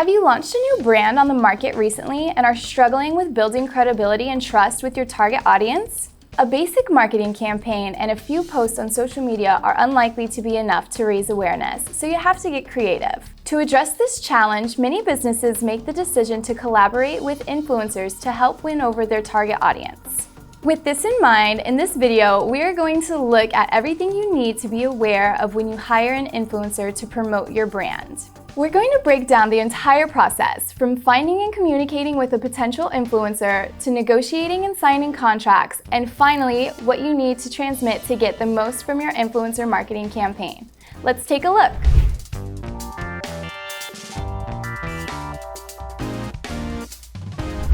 Have you launched a new brand on the market recently and are struggling with building credibility and trust with your target audience? A basic marketing campaign and a few posts on social media are unlikely to be enough to raise awareness, so you have to get creative. To address this challenge, many businesses make the decision to collaborate with influencers to help win over their target audience. With this in mind, in this video, we are going to look at everything you need to be aware of when you hire an influencer to promote your brand. We're going to break down the entire process, from finding and communicating with a potential influencer to negotiating and signing contracts, and finally, what you need to transmit to get the most from your influencer marketing campaign. Let's take a look.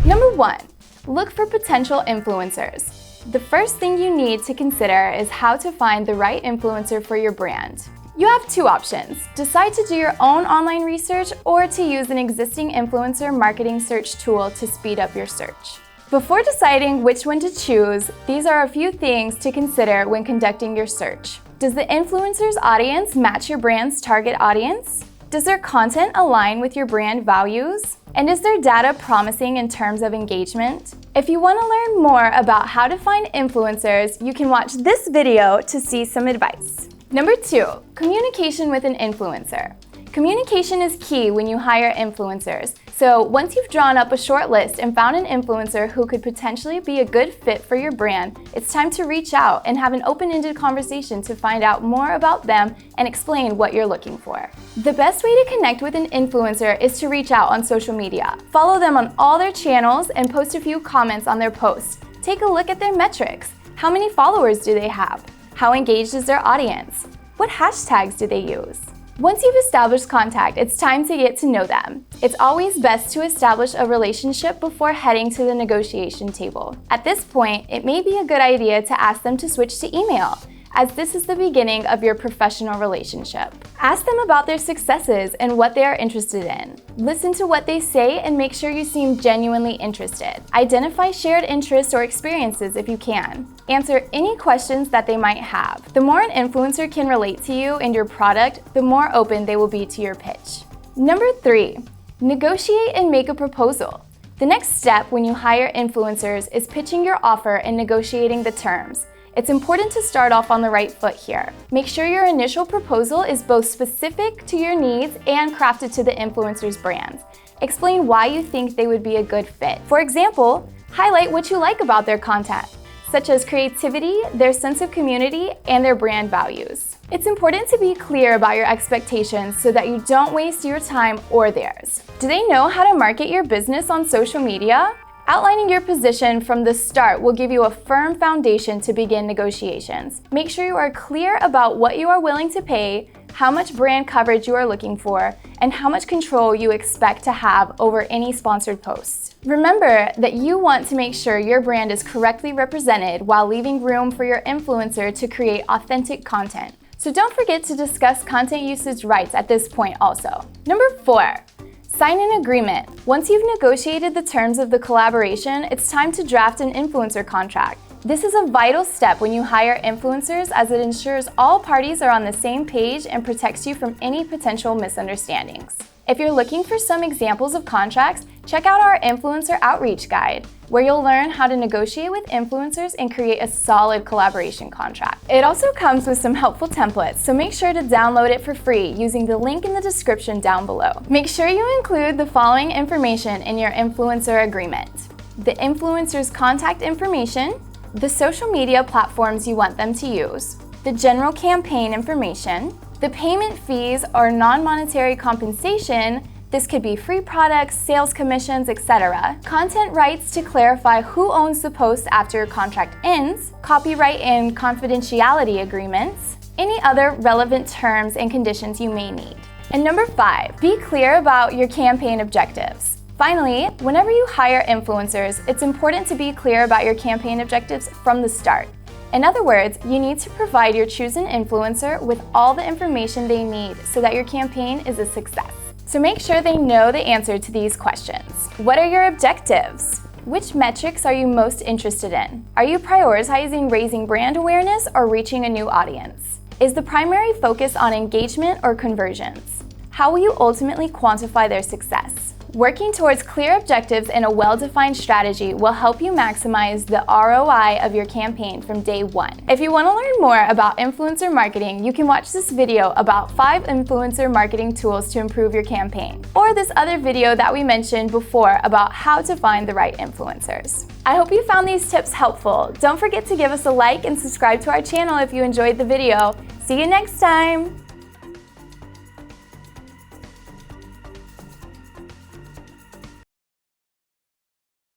Number 1. Look for potential influencers. The first thing you need to consider is how to find the right influencer for your brand. You have two options. Decide to do your own online research or to use an existing influencer marketing search tool to speed up your search. Before deciding which one to choose, these are a few things to consider when conducting your search. Does the influencer's audience match your brand's target audience? Does their content align with your brand values? And is their data promising in terms of engagement? If you want to learn more about how to find influencers, you can watch this video to see some advice. Number 2, communication with an influencer. Communication is key when you hire influencers. So once you've drawn up a short list and found an influencer who could potentially be a good fit for your brand, it's time to reach out and have an open-ended conversation to find out more about them and explain what you're looking for. The best way to connect with an influencer is to reach out on social media. Follow them on all their channels and post a few comments on their posts. Take a look at their metrics. How many followers do they have? How engaged is their audience? What hashtags do they use? Once you've established contact, it's time to get to know them. It's always best to establish a relationship before heading to the negotiation table. At this point, it may be a good idea to ask them to switch to email, as this is the beginning of your professional relationship. Ask them about their successes and what they are interested in. Listen to what they say and make sure you seem genuinely interested. Identify shared interests or experiences if you can. Answer any questions that they might have. The more an influencer can relate to you and your product, the more open they will be to your pitch. Number 3, negotiate and make a proposal. The next step when you hire influencers is pitching your offer and negotiating the terms. It's important to start off on the right foot here. Make sure your initial proposal is both specific to your needs and crafted to the influencer's brand. Explain why you think they would be a good fit. For example, highlight what you like about their content, such as creativity, their sense of community, and their brand values. It's important to be clear about your expectations so that you don't waste your time or theirs. Do they know how to market your business on social media? Outlining your position from the start will give you a firm foundation to begin negotiations. Make sure you are clear about what you are willing to pay, how much brand coverage you are looking for, and how much control you expect to have over any sponsored posts. Remember that you want to make sure your brand is correctly represented while leaving room for your influencer to create authentic content. So don't forget to discuss content usage rights at this point also. Number 4. Sign an agreement. Once you've negotiated the terms of the collaboration, it's time to draft an influencer contract. This is a vital step when you hire influencers, as it ensures all parties are on the same page and protects you from any potential misunderstandings. If you're looking for some examples of contracts, check out our Influencer Outreach Guide, where you'll learn how to negotiate with influencers and create a solid collaboration contract. It also comes with some helpful templates, so make sure to download it for free using the link in the description down below. Make sure you include the following information in your influencer agreement: the influencer's contact information, the social media platforms you want them to use, the general campaign information, the payment fees or non-monetary compensation. This could be free products, sales commissions, etc. Content rights to clarify who owns the post after your contract ends, copyright and confidentiality agreements, any other relevant terms and conditions you may need. And number 5, be clear about your campaign objectives. Finally, whenever you hire influencers, it's important to be clear about your campaign objectives from the start. In other words, you need to provide your chosen influencer with all the information they need so that your campaign is a success. So make sure they know the answer to these questions. What are your objectives? Which metrics are you most interested in? Are you prioritizing raising brand awareness or reaching a new audience? Is the primary focus on engagement or conversions? How will you ultimately quantify their success? Working towards clear objectives and a well-defined strategy will help you maximize the ROI of your campaign from day one. If you want to learn more about influencer marketing, you can watch this video about 5 influencer marketing tools to improve your campaign, or this other video that we mentioned before about how to find the right influencers. I hope you found these tips helpful. Don't forget to give us a like and subscribe to our channel if you enjoyed the video. See you next time!